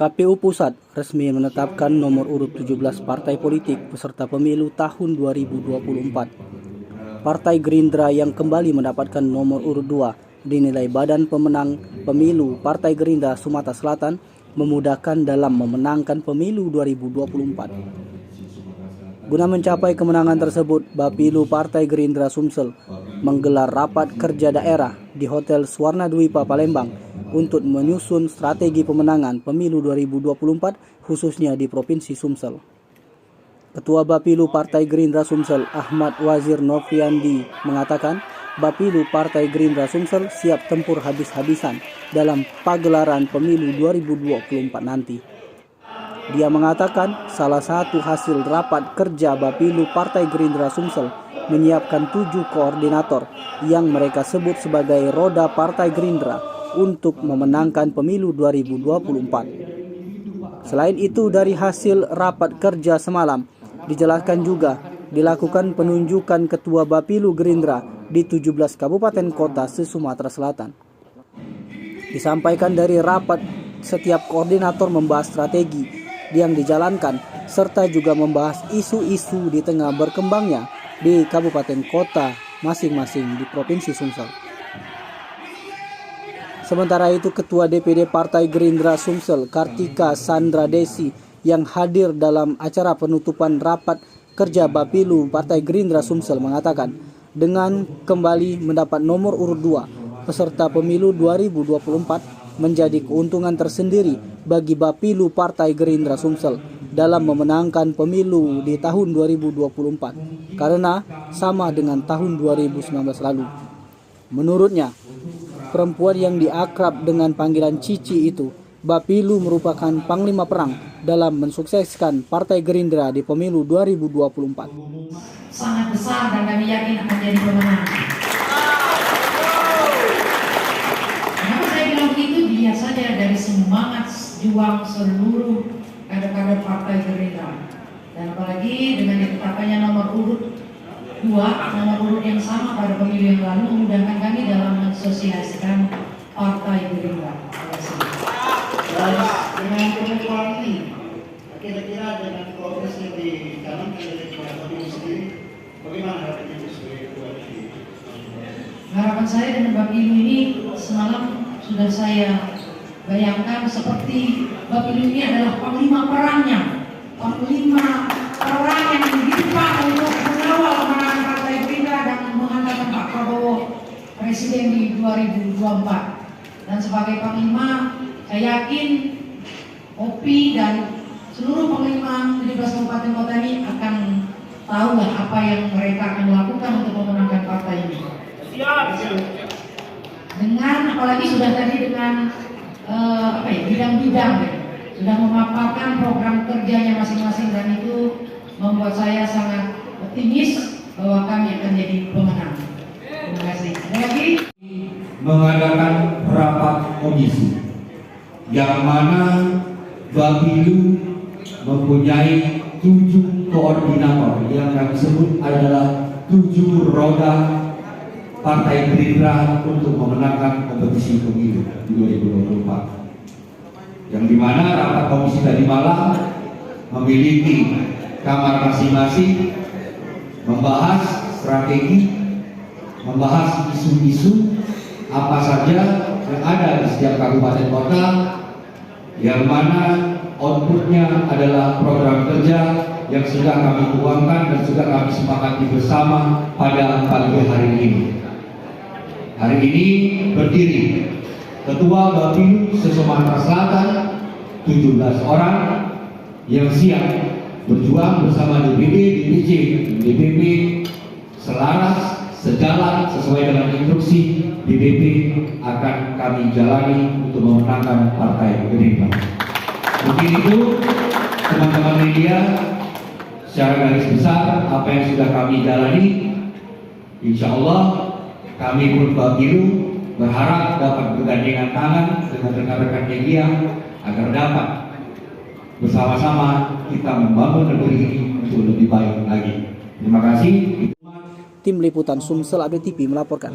KPU Pusat resmi menetapkan nomor urut 17 partai politik peserta pemilu tahun 2024. Partai Gerindra yang kembali mendapatkan nomor urut 2 dinilai Badan Pemenang Pemilu Partai Gerindra Sumatera Selatan memudahkan dalam memenangkan pemilu 2024. Guna mencapai kemenangan tersebut, Bapilu Partai Gerindra Sumsel menggelar rapat kerja daerah di Hotel Swarna Dwipa Palembang untuk menyusun strategi pemenangan pemilu 2024 khususnya di Provinsi Sumsel. Ketua Bapilu Partai Gerindra Sumsel Ahmad Wazir Nofriandi mengatakan Bapilu Partai Gerindra Sumsel siap tempur habis-habisan dalam pagelaran pemilu 2024 nanti. Dia mengatakan salah satu hasil rapat kerja Bapilu Partai Gerindra Sumsel menyiapkan 7 koordinator yang mereka sebut sebagai roda Partai Gerindra untuk memenangkan pemilu 2024. Selain itu, dari hasil rapat kerja semalam, dijelaskan juga dilakukan penunjukan ketua Bapilu Gerindra di 17 kabupaten kota se-Sumatera Selatan. Disampaikan dari rapat, setiap koordinator membahas strategi yang dijalankan, serta juga membahas isu-isu di tengah berkembangnya di kabupaten kota masing-masing di Provinsi Sumsel. Sementara itu, Ketua DPD Partai Gerindra Sumsel Kartika Sandra Desi yang hadir dalam acara penutupan rapat kerja Bapilu Partai Gerindra Sumsel mengatakan dengan kembali mendapat nomor urut 2 peserta pemilu 2024 menjadi keuntungan tersendiri bagi Bapilu Partai Gerindra Sumsel dalam memenangkan pemilu di tahun 2024 karena sama dengan tahun 2019 lalu. Menurutnya, perempuan yang diakrab dengan panggilan Cici itu, Bapilu merupakan panglima perang dalam mensukseskan Partai Gerindra di pemilu 2024. Sangat besar dan kami yakin akan jadi pemenang. Kenapa saya bilang begitu? Dia saja dari semangat juang seluruh kader-kader Partai Gerindra. Dan apalagi dengan ditetapkannya nomor urut 2, nomor urut yang sama pada pemilu yang lalu memudahkan kami dalam mensosialisasikan Partai Gerindra. Dengan pengetahuan ini, kira-kira dengan progres yang dijalankan oleh Ketua Bapilu sendiri, bagaimana harapan Ibu sebagai Ketua Bapilu? Harapan saya dengan Bapilu ini semalam sudah saya bayangkan seperti Bapilu ini adalah panglima perangnya, panglima perang yang didipak untuk mengawal kemenangan Partai Gerindra dan menghantarkan Pak Prabowo Presiden di 2024. Dan sebagai panglima, saya yakin OPI dan seluruh panglima 17 kabupaten kota ini akan tahu lah apa yang mereka akan lakukan untuk memenangkan partai ini. Dengan apalagi sudah tadi dengan bidang-bidang sudah memaparkan program kerjanya masing-masing dan itu membuat saya sangat optimis bahwa kami akan jadi pemenang. Terima kasih. Lagi mengadakan rapat komisi yang mana Bapilu mempunyai 7 koordinator yang kami sebut adalah 7 roda Partai Gerindra untuk memenangkan kompetisi pemilu 2024. Yang dimana rapat komisi tadi malam memiliki kamar masing-masing, membahas strategi, membahas isu-isu apa saja yang ada di setiap kabupaten kota, yang mana outputnya adalah program kerja yang sudah kami tuangkan dan sudah kami sepakati bersama pada pagi hari ini. Hari ini berdiri Ketua Bapilu se-Sumatera Selatan 17 orang yang siap berjuang bersama DPD, DPC, DPP selaras, sejalan sesuai dengan instruksi DPP akan kami jalani untuk memenangkan Partai Gerindra. Mungkin itu teman-teman media secara garis besar apa yang sudah kami jalani. Insya Allah kami pun Bapilu berharap dapat bergandengan tangan dengan rekan-rekan media agar dapat bersama-sama kita membangun negeri ini untuk lebih baik lagi. Terima kasih. Tim Liputan Sumsel Update TV melaporkan.